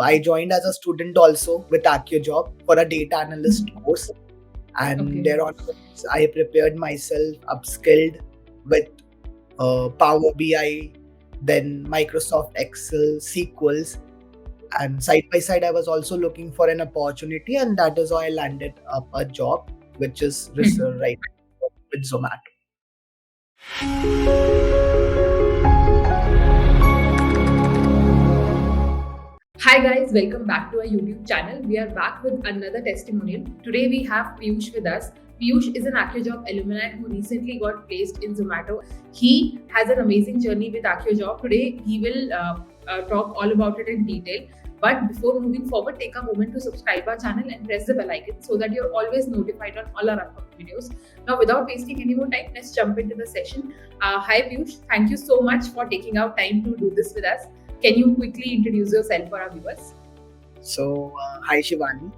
I joined as a student also with AccioJob for a data analyst course, and Okay. thereon I prepared myself, upskilled with Power BI, then Microsoft Excel, SQLs, and side by side I was also looking for an opportunity, and that is how I landed up a job, which is right with Zomato. Hi guys, welcome back to our YouTube channel. We are back with another testimonial. Today we have Piyush with us. Piyush is an AccioJob alumni who recently got placed in Zomato. He has an amazing journey with AccioJob. Today he will talk all about it in detail. But before moving forward, take a moment to subscribe our channel and press the bell icon so that you're always notified on all our upcoming videos. Now, without wasting any more time, let's jump into the session. Hi Piyush, thank you so much for taking out time to do this with us. Can you quickly introduce yourself for our viewers? So, hi Shivani.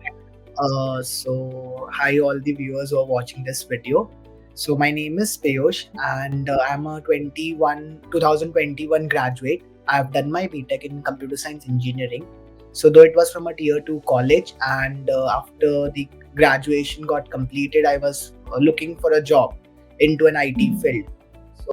Hi all the viewers who are watching this video. So, my name is Piyush, and I'm a 2021 graduate. I've done my BTech in computer science engineering. So, though it was from a tier 2 college, and after the graduation got completed, I was looking for a job into an IT field. So,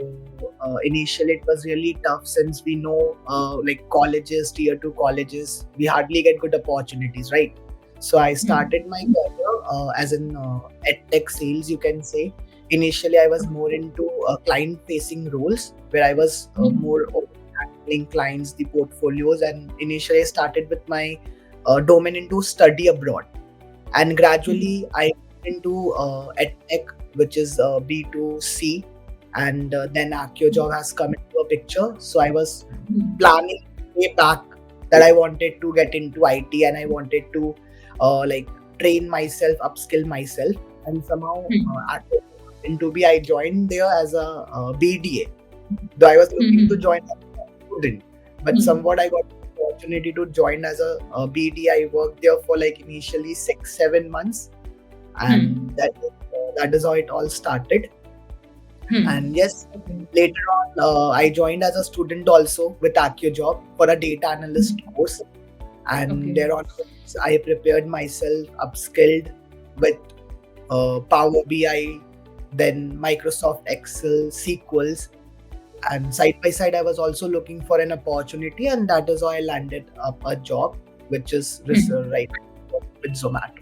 initially it was really tough, since we know like colleges, tier 2 colleges, we hardly get good opportunities, right? So I started my career as an edtech sales, you can say. Initially I was more into client facing roles, where I was more handling clients, the portfolios, and initially I started with my domain into study abroad, and gradually I went into edtech, which is B2C, and then AccioJob has come into a picture. So I was planning way back that I wanted to get into IT, and I wanted to like train myself, upskill myself, and somehow into B I joined there as a BDA. Though I was looking to join as a student, but somewhat I got the opportunity to join as a BDA. I worked there for like initially 6-7 months, and that is how it all started. And yes, later on, I joined as a student also with AccioJob for a data analyst course, and thereon I prepared myself, upskilled with Power BI, then Microsoft Excel, SQLs, and side by side I was also looking for an opportunity, and that is how I landed up a job, which is right with Zomato.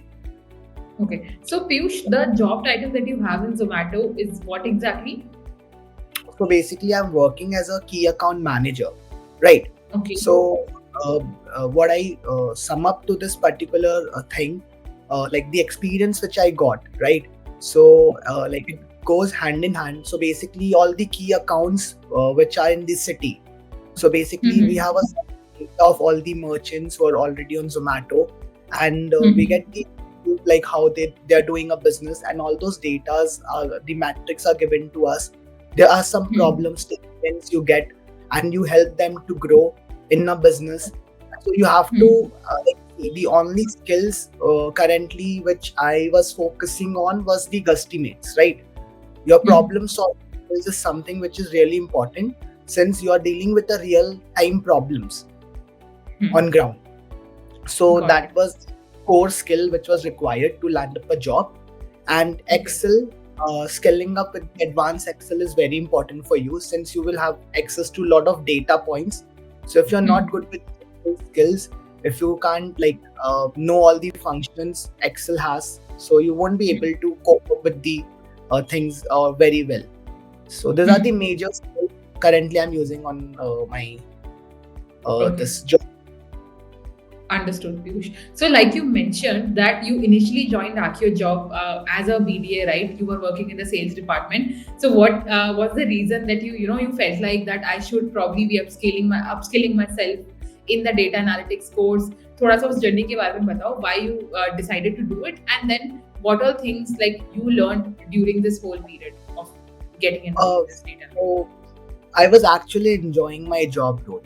Okay. So Piyush, the job title that you have in Zomato is what exactly? So basically, I'm working as a key account manager, right? Okay. So what I sum up to this particular thing, like the experience which I got, right? So like it goes hand in hand. So basically, all the key accounts which are in the city. So basically, we have a list of all the merchants who are already on Zomato, and we get the like how they're doing a business, and all those datas, the metrics are given to us. There are some problem statements you get, and you help them to grow in a business. So you have to like, the only skills currently which I was focusing on was the guesstimates, right? Your problem solving skills is something which is really important, since you are dealing with the real time problems on ground. So that was core skill which was required to land up a job. And Excel, scaling up with advanced Excel is very important for you, since you will have access to a lot of data points. So if you're not good with skills, if you can't like know all the functions Excel has, so you won't be able to cope up with the things very well. So these are the major skills currently I'm using on my this job. Understood, Piyush. So, like you mentioned that you initially joined AccioJob as a BDA, right? You were working in the sales department. So, what was the reason that you felt like that I should probably be upskilling myself in the data analytics course? थोड़ा सा उस journey के बारे में बताओ. Why you decided to do it, and then what are things like you learned during this whole period of getting into this data? So I was actually enjoying my job role.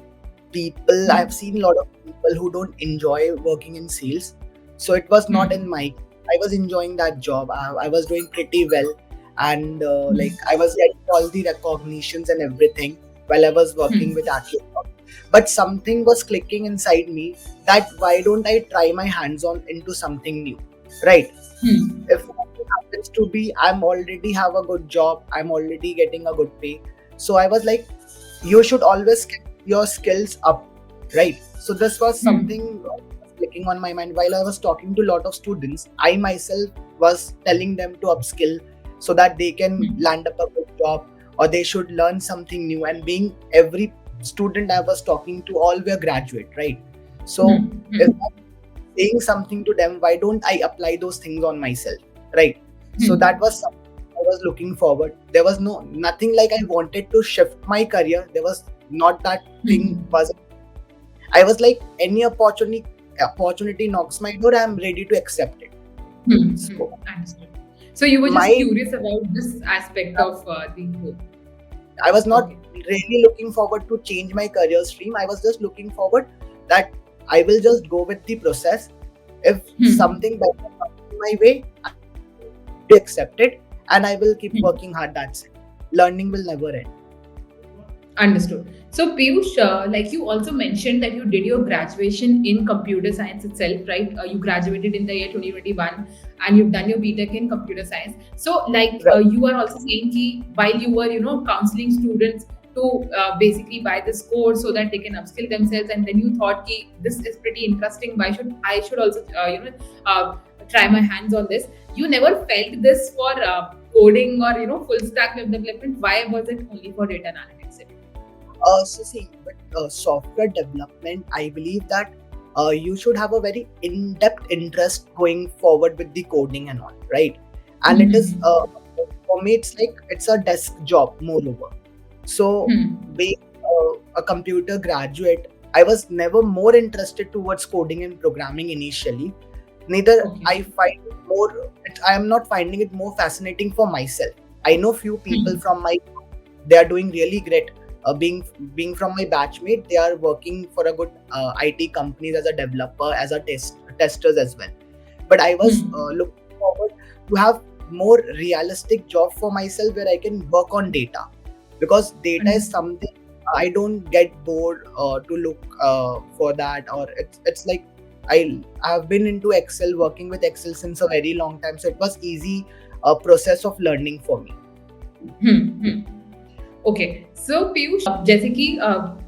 I've seen a lot of people who don't enjoy working in sales. So it was not in my, I was enjoying that job. I was doing pretty well. And like I was getting all the recognitions and everything while I was working with AccioJob. but something was clicking inside me that why don't I try my hands on into something new, right? Hmm. If it happens to be I'm already have a good job, I'm already getting a good pay, so I was like, you should always keep your skills up, right? So this was Hmm. something clicking on my mind while I was talking to a lot of students. I myself was telling them to upskill so that they can Hmm. land up a good job, or they should learn something new. And being every student I was talking to, all were graduate, right? So Hmm. if Hmm. I'm saying something to them, why don't I apply those things on myself, right? So that Hmm. was something I was looking forward. There was nothing like I wanted to shift my career. There was not that thing. Hmm. Was I was like, any opportunity knocks my door, I'm ready to accept it. Hmm. Hmm. So Understood. So you were just my curious about this aspect of the whole. I was not Okay. really looking forward to change my career stream. I was just looking forward that I will just go with the process. If Hmm. something better comes my way, I will accept it, and I will keep Hmm. working hard. That's it. Learning will never end. Understood. So, Piyush, like you also mentioned that you did your graduation in computer science itself, right? You graduated in the year 2021 and you've done your BTech in computer science. So, like Right. you are also saying ki while you were, counseling students to basically buy this course so that they can upskill themselves, and then you thought ki this is pretty interesting. Why should I should also, try my hands on this? You never felt this for coding or full stack web development. Why was it only for data analytics? So see, with software development, I believe that you should have a very in-depth interest going forward with the coding and all, right? And it is Hmm. for me, it's like it's a desk job, moreover. So Hmm. being a computer graduate, I was never more interested towards coding and programming initially. Neither Okay. I find it more. I am not finding it more fascinating for myself. I know few people Hmm. from my they are doing really great. Being from my batchmate, they are working for a good IT companies as a developer, as a testers as well. But I was Hmm. looking forward to have more realistic job for myself where I can work on data, because data is Understood. something I don't get bored to look for that. Or it's like I have been into Excel, working with Excel since a very long time, so it was easy process of learning for me. Hmm. Hmm. Okay, so Piyush, जैसे कि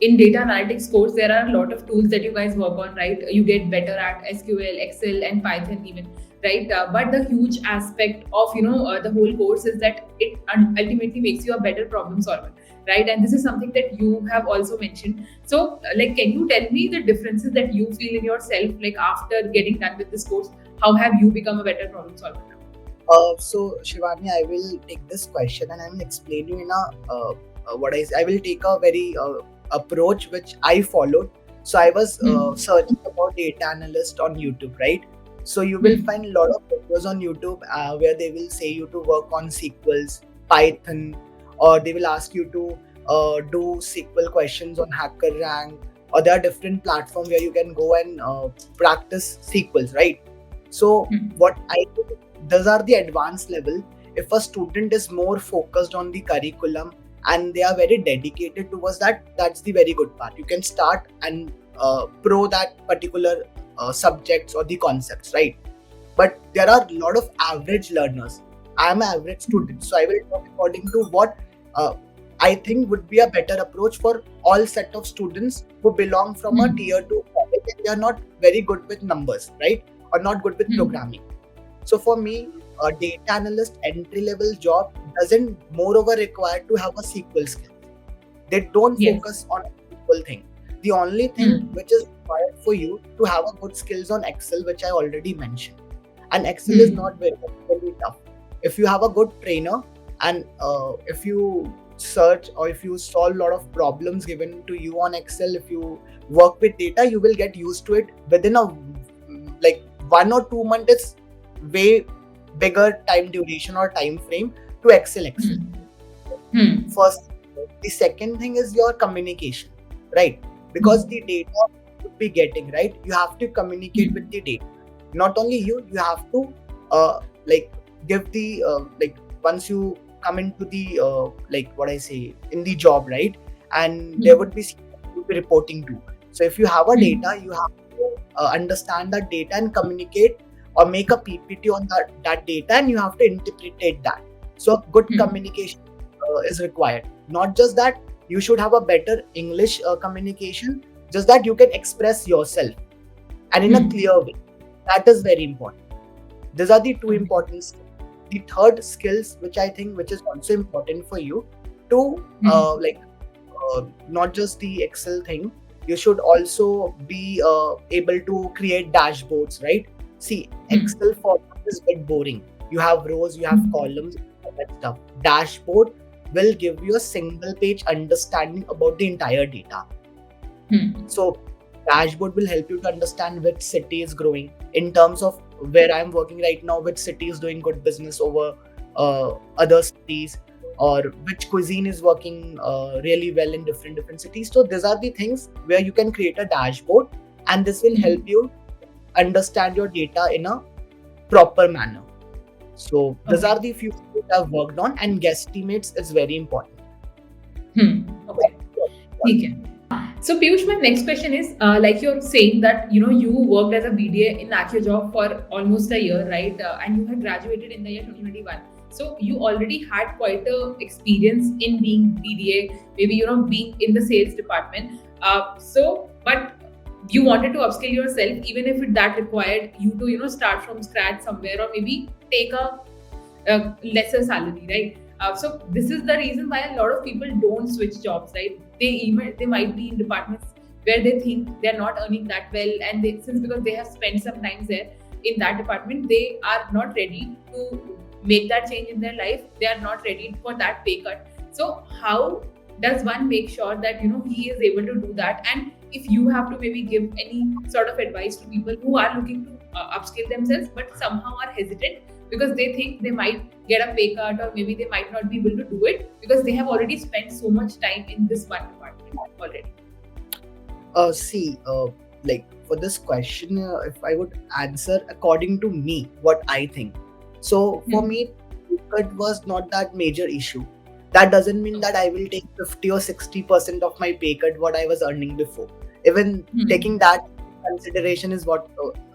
in data analytics course there are a lot of tools that you guys work on, right? You get better at SQL, Excel, and Python even, right? But the huge aspect of the whole course is that it ultimately makes you a better problem solver, right? And this is something that you have also mentioned. So, like, can you tell me the differences that you feel in yourself, like after getting done with this course? How have you become a better problem solver now? So Shivani, I will take this question and I will explain you in a what I will take a very approach which I followed. So I was Hmm. searching about data analyst on YouTube, right? So you will Hmm. find a lot of videos on YouTube where they will say you to work on SQLs, Python, or they will ask you to do SQL questions on HackerRank, or there are different platforms where you can go and practice SQLs, right? So Hmm. what I do, those are the advanced level. If a student is more focused on the curriculum and they are very dedicated towards that, that's the very good part. You can start and pro that particular subjects or the concepts, right? But there are a lot of average learners. I am an average student, so I will talk according to what uh, I think would be a better approach for all set of students who belong from a Hmm. tier 2 college and they are not very good with numbers, right? Or not good with Hmm. programming. So for me, a data analyst entry level job doesn't moreover require to have a SQL skill. They don't Yes. focus on a SQL thing. The only thing Hmm. which is required for you to have a good skills on Excel, which I already mentioned. And Excel is Hmm. not very tough. If you have a good trainer and if you search or if you solve a lot of problems given to you on Excel, if you work with data, you will get used to it within a like 1 or 2 months. It's way bigger time duration or time frame to Excel. Hmm. Hmm. First, the second thing is your communication, right? Because Hmm. the data you would be getting, right, you have to communicate with Hmm. the data. Not only you have to like give the like once you come into the like what I say in the job, right? And there Hmm. would be be reporting to. So if you have a Hmm. data, you have to understand that data and communicate or make a PPT on that data, and you have to interpret that. So a good Hmm. communication is required. Not just that, you should have a better English communication, just that you can express yourself and in a Hmm. clear way. That is very important. These are the two Okay. important skills. The third skills, which I think which is also important for you to Hmm. not just the Excel thing, you should also be able to create dashboards, right? See, Hmm. Excel format is a bit boring. You have rows, you have Hmm. columns, all that stuff. Dashboard will give you a single page understanding about the entire data. Hmm. So dashboard will help you to understand which city is growing in terms of where I'm working right now, which city is doing good business over other cities, or which cuisine is working really well in different cities. So these are the things where you can create a dashboard, and this will Hmm. help you understand your data in a proper manner. So these Okay. are the few things I've worked on, and guesstimates is very important. Hmm. Okay. ठीक है. So Piyush, my next question is, like you're saying that you worked as a BDA in AccioJob for almost a year, right? And you had graduated in the year 2021. So you already had quite a experience in being BDA, maybe being in the sales department. But you wanted to upskill yourself, even if that required you to start from scratch somewhere, or maybe take a lesser salary, right? So this is the reason why a lot of people don't switch jobs, right? They might be in departments where they think they're not earning that well, and since because they have spent some time there in that department, they are not ready to make that change in their life. They are not ready for that pay cut. So how does one make sure that he is able to do that? And if you have to maybe give any sort of advice to people who are looking to upskill themselves but somehow are hesitant because they think they might get a pay cut, or maybe they might not be able to do it because they have already spent so much time in this one department already. See, like for this question, if I would answer according to me, what I think. So for Hmm. me, it was not that major issue. That doesn't mean that I will take 50 or 60% of my pay cut what I was earning before. Even Hmm. taking that consideration is what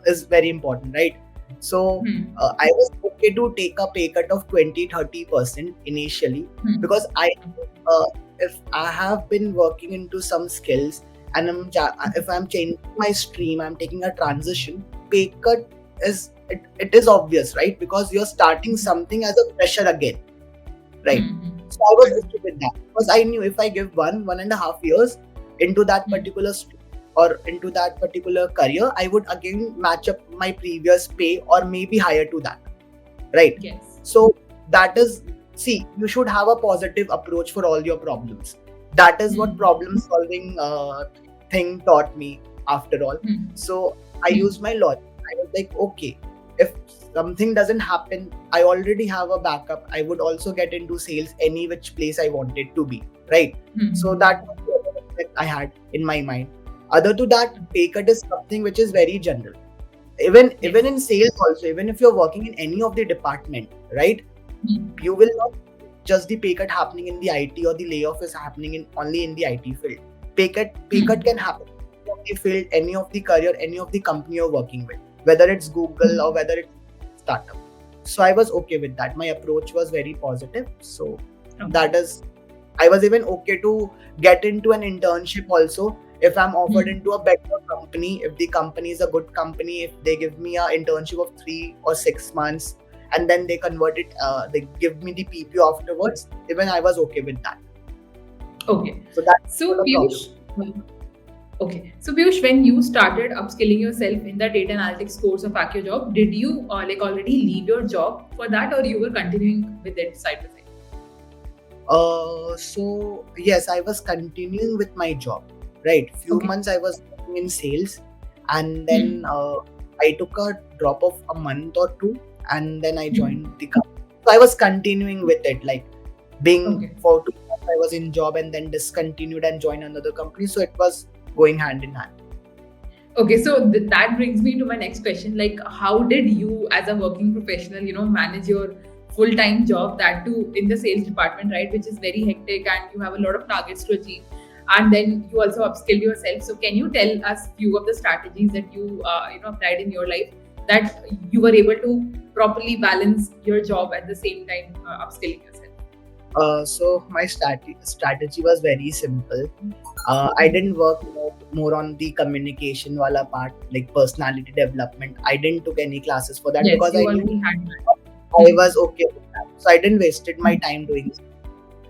is very important, right? So Hmm. I was okay to take a pay cut of 20-30% initially, Hmm. because uh, if I have been working into some skills, and if I'm changing my stream, I'm taking a transition, pay cut it is obvious, right? Because you're starting something as a fresher again, right? Hmm. So I was Understood. okay with that, because I knew if I give 1.5 years into that Hmm. particular stream or into that particular career, I would again match up my previous pay or maybe higher to that, right? Yes. So that is, see, you should have a positive approach for all your problems. That is what Hmm. problem solving thing taught me after all. Hmm. So I Hmm. used my logic. I was like, okay, if something doesn't happen, I already have a backup. I would also get into sales any which place I wanted to be, right? So Hmm. that was the other aspect I had in my mind. Other to that, pay cut is something which is very general. Even Yes. in sales also, even if you're working in any of the department, right? Hmm. You will not just the pay cut happening in the IT, or the layoff is happening in only in the IT field. Pay cut Hmm. can happen in any of the field, any of the career, any of the company you're working with, whether it's Google or whether it's startup. So I was okay with that. My approach was very positive. So Okay. that is, I was even okay to get into an internship also if I'm offered Hmm. into a better company. If the company is a good company, if they give me a internship of 3 or 6 months, and then they convert it, they give me the PPO afterwards. Even I was okay with that. Okay. So that's not So a problem. Piyush. Okay. So Piyush, when you started upskilling yourself in the data analytics course of AccioJob, did you like already leave your job for that, or you were continuing with it side by side? So yes, I was continuing with my job. Right, few Okay. months I was working in sales, and then Hmm. I took a drop of a month or two, and then I Hmm. joined the company. So I was continuing with it, like being Okay. for 2 months I was in job and then discontinued and joined another company. So it was going hand in hand. Okay, so that brings me to my next question. Like, how did you, as a working professional, manage your full-time job, that too in the sales department, right? Which is very hectic and you have a lot of targets to achieve. and then you also upskilled yourself. So can you tell us few of the strategies that you applied in your life that you were able to properly balance your job at the same time upskilling yourself? So my strategy was very simple. I didn't work more on the communication wala part, like personality development. I didn't took any classes for that Yes, because you I knew already had I that. was okay with that. So I didn't wasted my time doing it.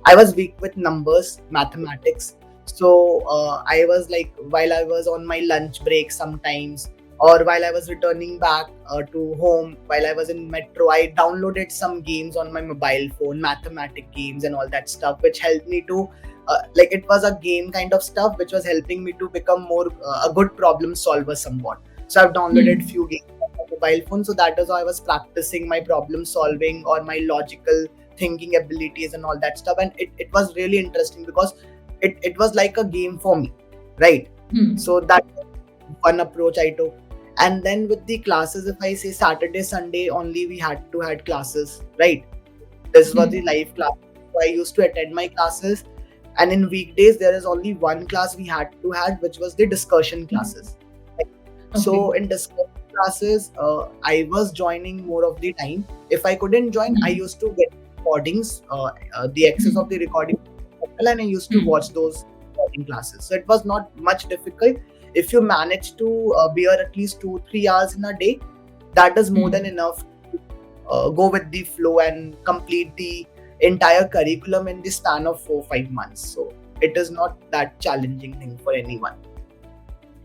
I was weak with numbers, mathematics. So I was like, while I was on my lunch break sometimes, or while I was returning back to home, while I was in metro, I downloaded some games on my mobile phone, mathematic games and all that stuff, which helped me to, like, it was a game kind of stuff, which was helping me to become more a good problem solver somewhat. So I've downloaded Hmm. few games on my mobile phone. So that is how I was practicing my problem solving or my logical thinking abilities and all that stuff, and it was really interesting because it was like a game for me, right? Hmm. So that one approach I took. And then with the classes, if I say Saturday Sunday only we had to had classes, right? This was the Hmm. live class. So I used to attend my classes, and in weekdays there is only one class we had to had, which was the discussion classes. Okay. So in discussion classes, I was joining more of the time. If I couldn't join, I Hmm. used to get recordings, the access of the Hmm. recording, and I used to watch Hmm. those recording classes. So it was not much difficult. If you manage to bear at least 2-3 hours in a day, that is more than Hmm. enough to go with the flow and complete the entire curriculum in the span of 4-5 months. So it is not that challenging thing for anyone.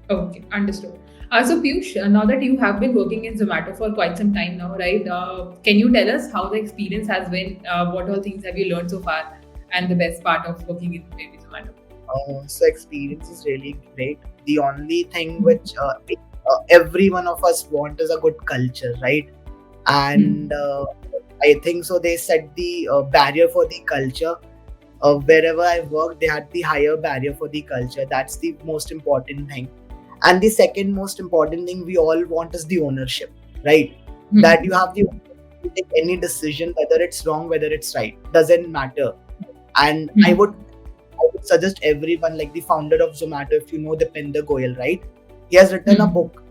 Okay, understood. So Piyush, now that you have been working in Zomato for quite some time now, right? Can you tell us how the experience has been? What all things have you learned so far, and the best part of working in maybe Zomato? So experience is really great. The only thing which every one of us want is a good culture, right? And Hmm. I think so. They set the barrier for the culture. Wherever I worked, they had the higher barrier for the culture. That's the most important thing. And the second most important thing we all want is the ownership, right? That you Hmm. have the ownership to take any decision, whether it's wrong, whether it's right, doesn't matter. And Hmm. I would suggest everyone, like the founder of Zomato, if you know Dipinder Goyal, right? He has written a Hmm. book,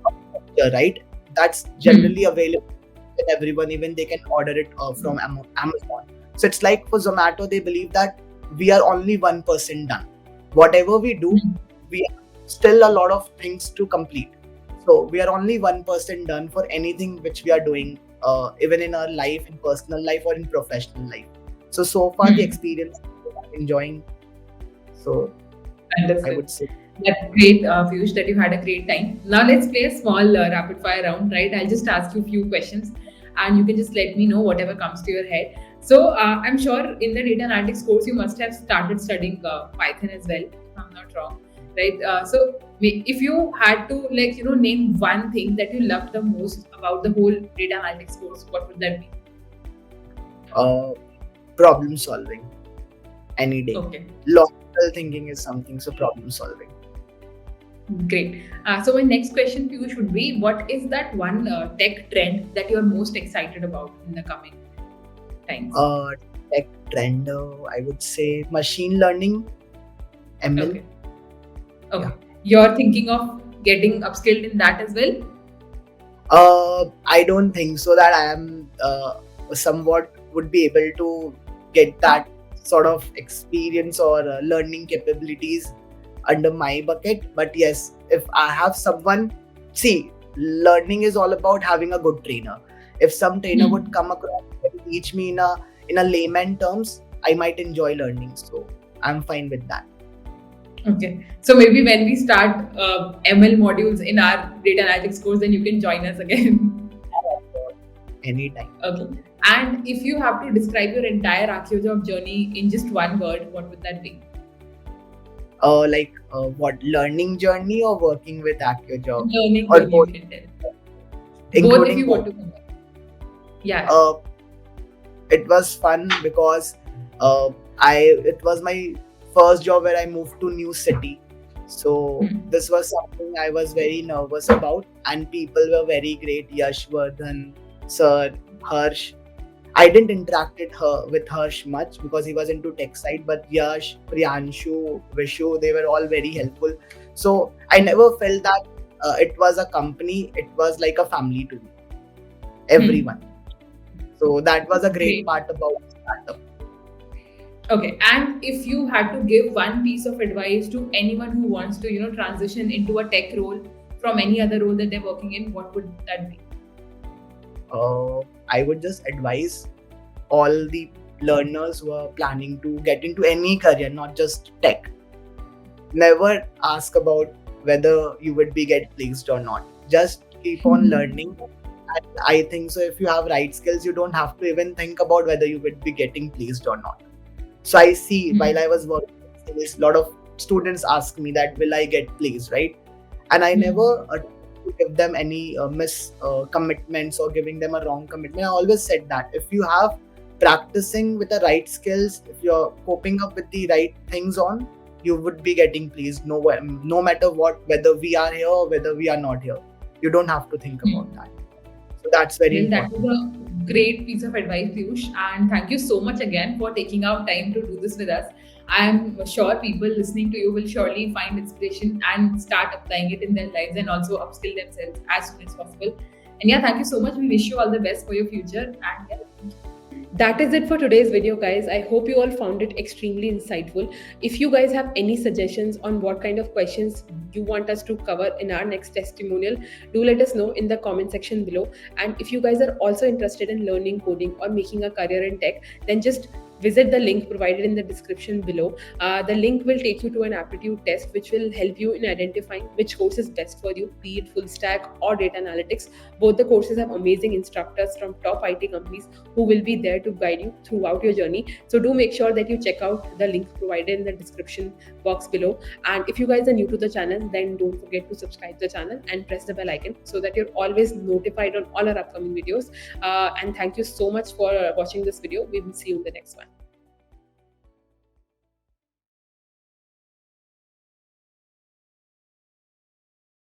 right? That's generally Hmm. available with everyone, even they can order it from Amazon. So it's like for Zomato, they believe that we are only 1% done. Whatever we do, Hmm. we have still a lot of things to complete. So we are only 1% done for anything which we are doing, even in our life, in personal life or in professional life. So far the Hmm. experience I'm enjoying. So I Understood. would say, That's great, Piyush, that you had a great time. Now let's play a small rapid fire round, right? I'll just ask you a few questions and you can just let me know whatever comes to your head. So I'm sure in the data analytics course, you must have started studying Python as well, if I'm not wrong, right? So if you had to name one thing that you loved the most about the whole data analytics course, what would that be? uh, problem solving any day. Okay. Logical thinking is something, so problem solving. Great. So my next question to you should be: what is that one tech trend that you are most excited about in the coming times? Uh, Tech trend, I would say machine learning, ML. Okay. Yeah. Okay. You're thinking of getting upskilled in that as well? I don't think so that I am somewhat would be able to get that sort of experience or learning capabilities under my bucket. But yes, if I have someone, see, learning is all about having a good trainer. If some trainer would Hmm. come across and teach me in a layman terms, I might enjoy learning. So I'm fine with that. Okay. So maybe when we start ML modules in our data analytics course, then you can join us again. Anytime. Okay. And if you have to describe your entire AccioJob journey in just one word, what would that be? Like what, learning journey or working with AccioJob Learning or journey, you both, can tell. Both if including you want both. to combine. Yeah. Uh, it was fun because I it was my first job where I moved to new city. So Hmm. this was something I was very nervous about, and people were very great. Yashvardhan, Sir, Harsh. I didn't interact with Harsh much because he was into tech side, but Yash, Priyanshu, Vishu, they were all very helpful. So I never felt that it was a company, it was like a family to me, everyone. So that was a great Great. part about startup. Okay, and if you had to give one piece of advice to anyone who wants to, transition into a tech role from any other role that they're working in, what would that be? I would just advise all the learners who are planning to get into any career, not just tech. Never ask about whether you would be get placed or not. Just keep on learning. And I think so. If you have right skills, you don't have to even think about whether you would be getting placed or not. So I see while I was working, a lot of students ask me that will I get placed, right? And I never give them any commitments or giving them a wrong commitment. I always said that if you have practicing with the right skills, if you're coping up with the right things on, you would be getting placed no matter what, whether we are here or whether we are not here. You don't have to think about that. So that's very Well, that important. was a great piece of advice, Piyush, and thank you so much again for taking out time to do this with us. I'm sure people listening to you will surely find inspiration and start applying it in their lives and also upskill themselves as soon as possible. And yeah, thank you so much. We wish you all the best for your future. And yeah, that is it for today's video, guys. I hope you all found it extremely insightful. If you guys have any suggestions on what kind of questions you want us to cover in our next testimonial, do let us know in the comment section below. And if you guys are also interested in learning coding or making a career in tech, then just visit the link provided in the description below. The link will take you to an aptitude test, which will help you in identifying which course is best for you, be it full stack or data analytics. Both the courses have amazing instructors from top IT companies who will be there to guide you throughout your journey. So do make sure that you check out the link provided in the description box below. And if you guys are new to the channel, then don't forget to subscribe to the channel and press the bell icon so that you're always notified on all our upcoming videos. And thank you so much for watching this video. We will see you in the next one.